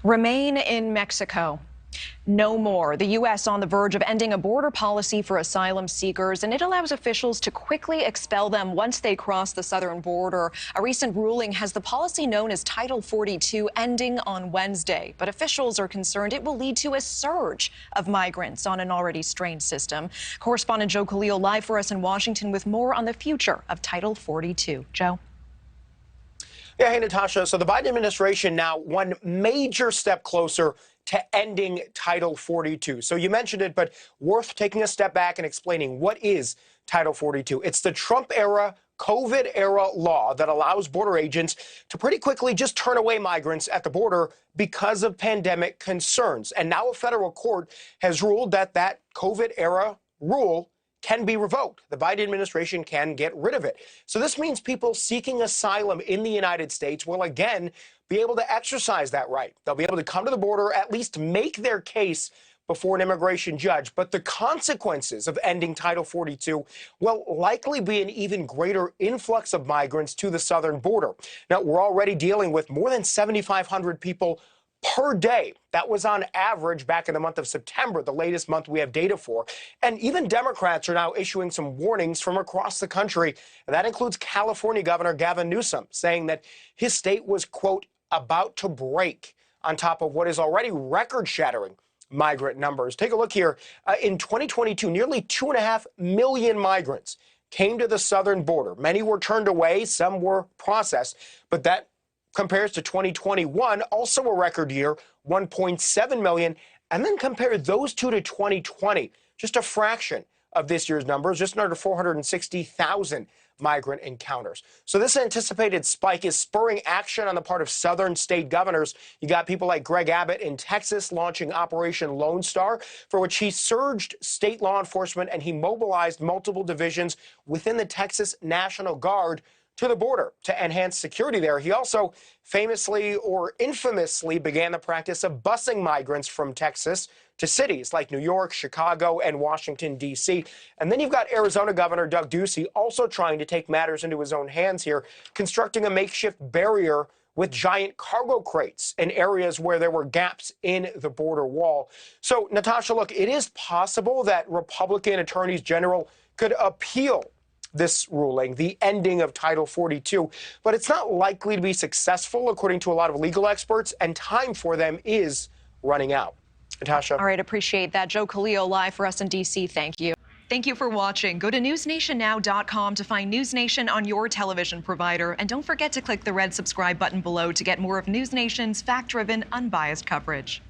Remain in Mexico. No more. The U.S. on the verge of ending a border policy for asylum seekers, and it allows officials to quickly expel them once they cross the southern border. A recent ruling has the policy known as Title 42 ending on Wednesday, but officials are concerned it will lead to a surge of migrants on an already strained system. Correspondent Joe Khalil live for us in Washington with more on the future of Title 42. Joe? Yeah, hey, Natasha. So the Biden administration now one major step closer to ending Title 42. So you mentioned it, but worth taking a step back and explaining what is Title 42. It's the Trump-era, COVID-era law that allows border agents to pretty quickly just turn away migrants at the border because of pandemic concerns. And now a federal court has ruled that that COVID-era rule can be revoked. The Biden administration can get rid of it. So this means people seeking asylum in the United States will again be able to exercise that right. They'll be able to come to the border, at least make their case before an immigration judge. But the consequences of ending Title 42 will likely be an even greater influx of migrants to the southern border. Now, we're already dealing with more than 7,500 people per day. That was on average back in the month of September, the latest month we have data for. And even Democrats are now issuing some warnings from across the country. And that includes California Governor Gavin Newsom saying that his state was, quote, about to break on top of what is already record-shattering migrant numbers. Take a look here. In 2022, nearly 2.5 million migrants came to the southern border. Many were turned away, some were processed, but that compares to 2021, also a record year, 1.7 million. And then compare those two to 2020, just a fraction of this year's numbers, just under 460,000 migrant encounters. So this anticipated spike is spurring action on the part of southern state governors. You got people like Greg Abbott in Texas launching Operation Lone Star, for which he surged state law enforcement and he mobilized multiple divisions within the Texas National Guard to the border to enhance security there. He also famously or infamously began the practice of busing migrants from Texas to cities like New York, Chicago, and Washington, D.C. And then you've got Arizona Governor Doug Ducey also trying to take matters into his own hands here, constructing a makeshift barrier with giant cargo crates in areas where there were gaps in the border wall. So, Natasha, look, it is possible that Republican attorneys general could appeal this ruling, the ending of Title 42, but it's not likely to be successful, according to a lot of legal experts, and time for them is running out. Natasha. All right, appreciate that. Joe Khalil live for us in D.C. Thank you. Thank you for watching. Go to newsnationnow.com to find NewsNation on your television provider. And don't forget to click the red subscribe button below to get more of NewsNation's fact-driven, unbiased coverage.